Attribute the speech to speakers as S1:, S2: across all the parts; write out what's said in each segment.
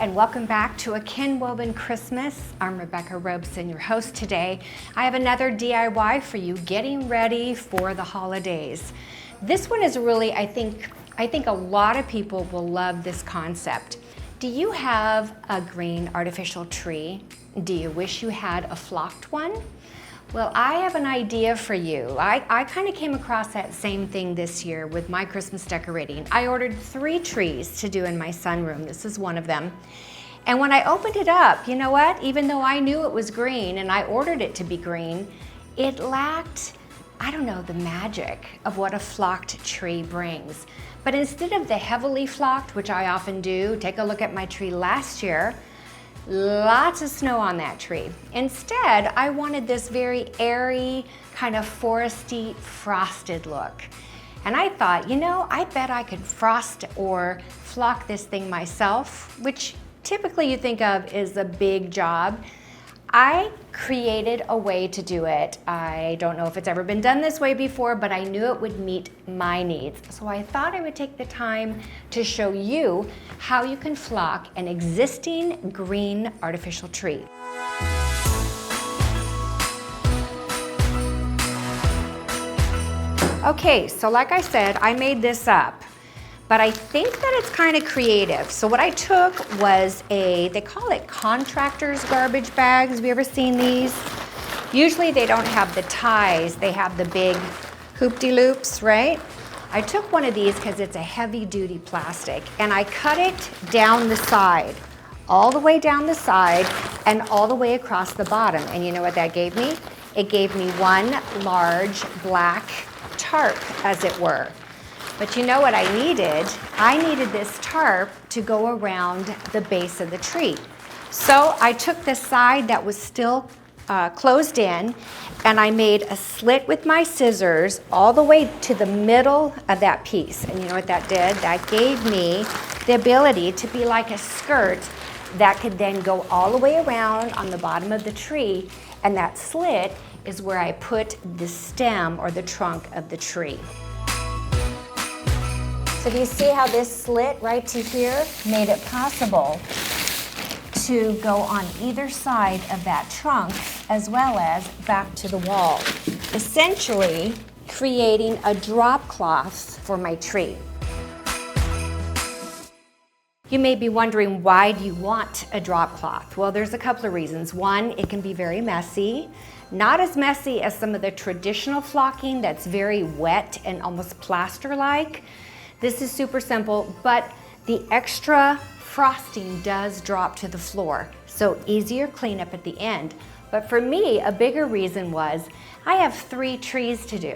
S1: and welcome back to A Kin-Woven Christmas. I'm Rebecca Robeson, your host today. I have another DIY for you, getting ready for the holidays. This one is really, I think a lot of people will love this concept. Do you have a green artificial tree? Do you wish you had a flocked one? Well, I have an idea for you. I kind of came across that same thing this year with my Christmas decorating. I ordered 3 trees to do in my sunroom. This is one of them. And when I opened it up, you know what? Even though I knew it was green and I ordered it to be green, it lacked, I don't know, the magic of what a flocked tree brings. But instead of the heavily flocked, which I often do, take a look at my tree last year, lots of snow on that tree. Instead, I wanted this very airy, kind of foresty, frosted look. And I thought, you know, I bet I could frost or flock this thing myself, which typically you think of as a big job. I created a way to do it. I don't know if it's ever been done this way before, but I knew it would meet my needs. So I thought I would take the time to show you how you can flock an existing green artificial tree. Okay, so like I said, I made this up, but I think that it's kind of creative. So what I took was they call it contractor's garbage bags. Have you ever seen these? Usually they don't have the ties, they have the big hoop-de-loops, right? I took one of these because it's a heavy-duty plastic, and I cut it down the side, all the way down the side and all the way across the bottom. And you know what that gave me? It gave me one large black tarp, as it were. But you know what I needed? I needed this tarp to go around the base of the tree. So I took the side that was still closed in, and I made a slit with my scissors all the way to the middle of that piece. And you know what that did? That gave me the ability to be like a skirt that could then go all the way around on the bottom of the tree, and that slit is where I put the stem or the trunk of the tree. So do you see how this slit right to here made it possible to go on either side of that trunk as well as back to the wall, essentially creating a drop cloth for my tree. You may be wondering, why do you want a drop cloth? Well, there's a couple of reasons. One, it can be very messy. Not as messy as some of the traditional flocking that's very wet and almost plaster-like. This is super simple, but the extra frosting does drop to the floor, so easier cleanup at the end. But for me, a bigger reason was I have 3 trees to do.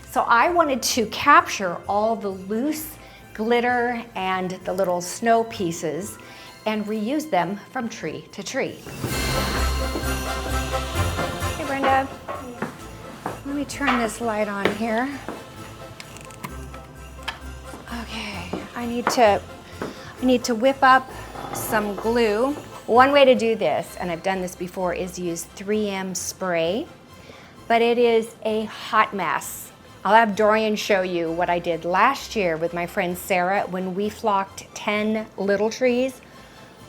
S1: So I wanted to capture all the loose glitter and the little snow pieces and reuse them from tree to tree. Hey Brenda, let me turn this light on here. Okay, I need to whip up some glue. One way to do this, and I've done this before, is use 3M spray, but it is a hot mess. I'll have Dorian show you what I did last year with my friend Sarah when we flocked 10 little trees.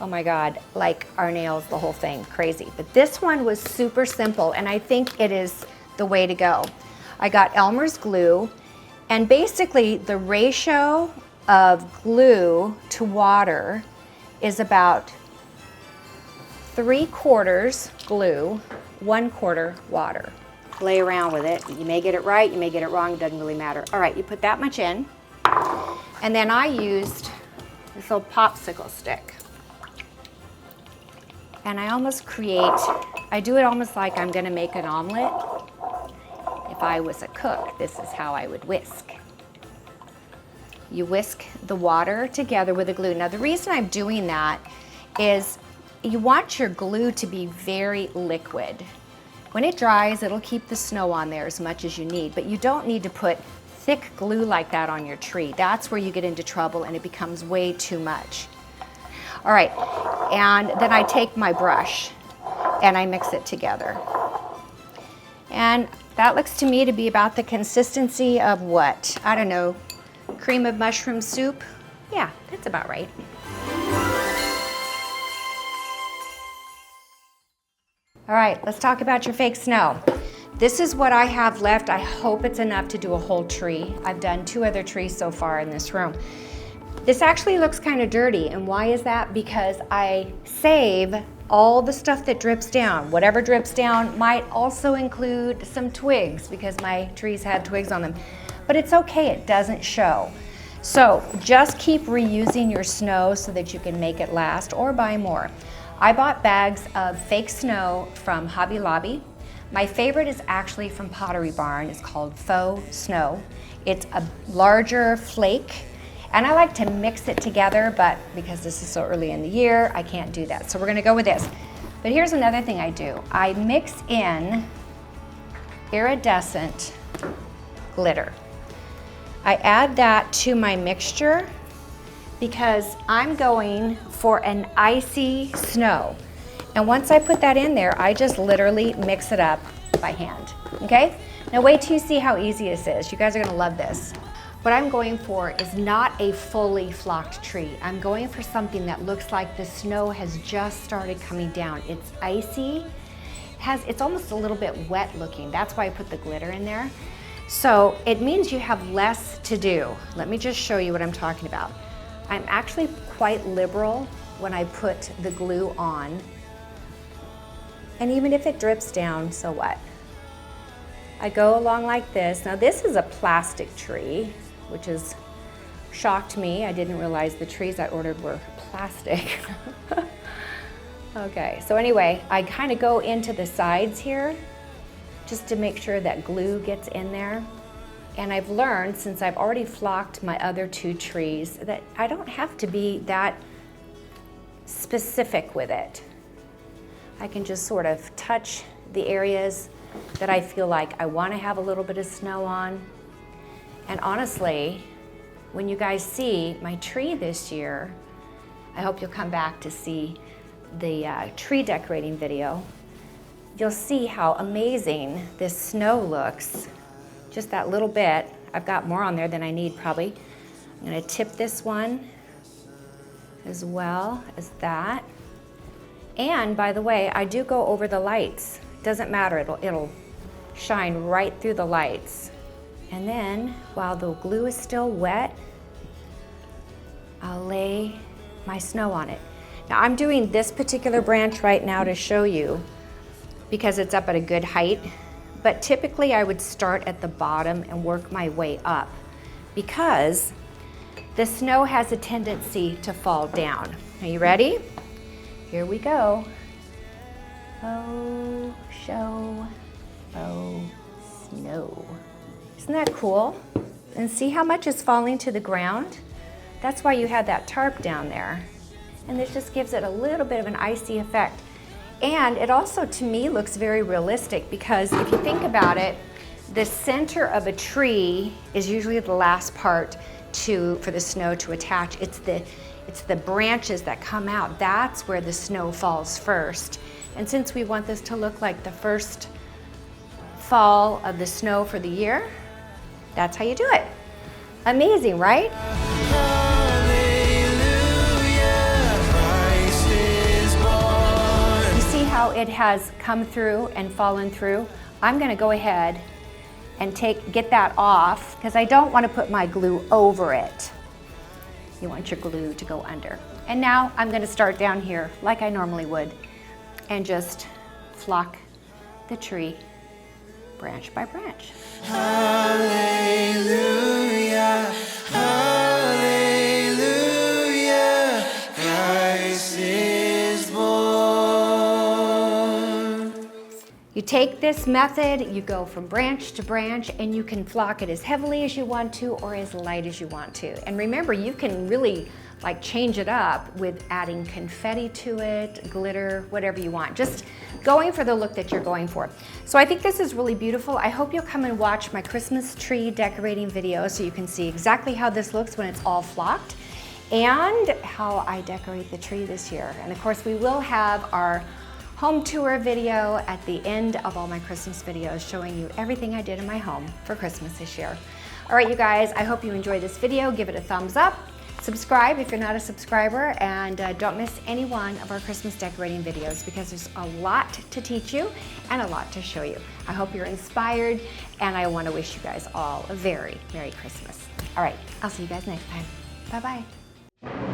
S1: Oh my God, like our nails, the whole thing, crazy. But this one was super simple, and I think it is the way to go. I got Elmer's Glue, and basically the ratio of glue to water is about 3/4 glue, 1/4 water. Play around with it. You may get it right, you may get it wrong, it doesn't really matter. All right, you put that much in. And then I used this little popsicle stick. And I do it almost like I'm gonna make an omelet. If I was a cook, this is how I would whisk. You whisk the water together with the glue. Now the reason I'm doing that is you want your glue to be very liquid. When it dries, it'll keep the snow on there as much as you need, but you don't need to put thick glue like that on your tree. That's where you get into trouble and it becomes way too much. All right, and then I take my brush and I mix it together. And that looks to me to be about the consistency of what? I don't know, cream of mushroom soup? Yeah, that's about right. All right, let's talk about your fake snow. This is what I have left. I hope it's enough to do a whole tree. I've done 2 other trees so far in this room. This actually looks kind of dirty, and why is that? Because I save all the stuff that drips down. Whatever drips down might also include some twigs because my trees had twigs on them. But it's okay, it doesn't show. So just keep reusing your snow so that you can make it last or buy more. I bought bags of fake snow from Hobby Lobby. My favorite is actually from Pottery Barn. It's called Faux Snow. It's a larger flake, and I like to mix it together, but because this is so early in the year, I can't do that. So we're gonna go with this. But here's another thing I do. I mix in iridescent glitter. I add that to my mixture because I'm going for an icy snow. And once I put that in there, I just literally mix it up by hand, okay? Now wait till you see how easy this is. You guys are gonna love this. What I'm going for is not a fully flocked tree. I'm going for something that looks like the snow has just started coming down. It's icy, it's almost a little bit wet looking. That's why I put the glitter in there. So it means you have less to do. Let me just show you what I'm talking about. I'm actually quite liberal when I put the glue on. And even if it drips down, so what? I go along like this. Now this is a plastic tree, which has shocked me. I didn't realize the trees I ordered were plastic. Okay, so anyway, I kind of go into the sides here just to make sure that glue gets in there. And I've learned, since I've already flocked my other 2 trees, that I don't have to be that specific with it. I can just sort of touch the areas that I feel like I want to have a little bit of snow on. And honestly, when you guys see my tree this year, I hope you'll come back to see the tree decorating video. You'll see how amazing this snow looks. Just that little bit. I've got more on there than I need probably. I'm gonna tip this one as well as that. And by the way, I do go over the lights. Doesn't matter, it'll shine right through the lights. And then while the glue is still wet, I'll lay my snow on it. Now I'm doing this particular branch right now to show you because it's up at a good height, but typically I would start at the bottom and work my way up because the snow has a tendency to fall down. Are you ready? Here we go. Faux show, faux snow. Isn't that cool? And see how much is falling to the ground? That's why you had that tarp down there. And this just gives it a little bit of an icy effect. And it also, to me, looks very realistic because if you think about it, the center of a tree is usually the last part for the snow to attach. It's the branches that come out. That's where the snow falls first. And since we want this to look like the first fall of the snow for the year, that's how you do it. Amazing, right? How it has come through and fallen through. I'm going to go ahead and get that off because I don't want to put my glue over it. You want your glue to go under. And now I'm going to start down here like I normally would and just flock the tree branch by branch. Hallelujah, hallelujah, Christ is born. You take this method, you go from branch to branch, and you can flock it as heavily as you want to or as light as you want to. And remember, you can really change it up with adding confetti to it, glitter, whatever you want. Just going for the look that you're going for. So I think this is really beautiful. I hope you'll come and watch my Christmas tree decorating video so you can see exactly how this looks when it's all flocked and how I decorate the tree this year. And of course, we will have our home tour video at the end of all my Christmas videos showing you everything I did in my home for Christmas this year. All right, you guys, I hope you enjoyed this video. Give it a thumbs up. Subscribe if you're not a subscriber, and don't miss any one of our Christmas decorating videos because there's a lot to teach you and a lot to show you. I hope you're inspired, and I want to wish you guys all a very Merry Christmas. All right, I'll see you guys next time. Bye-bye.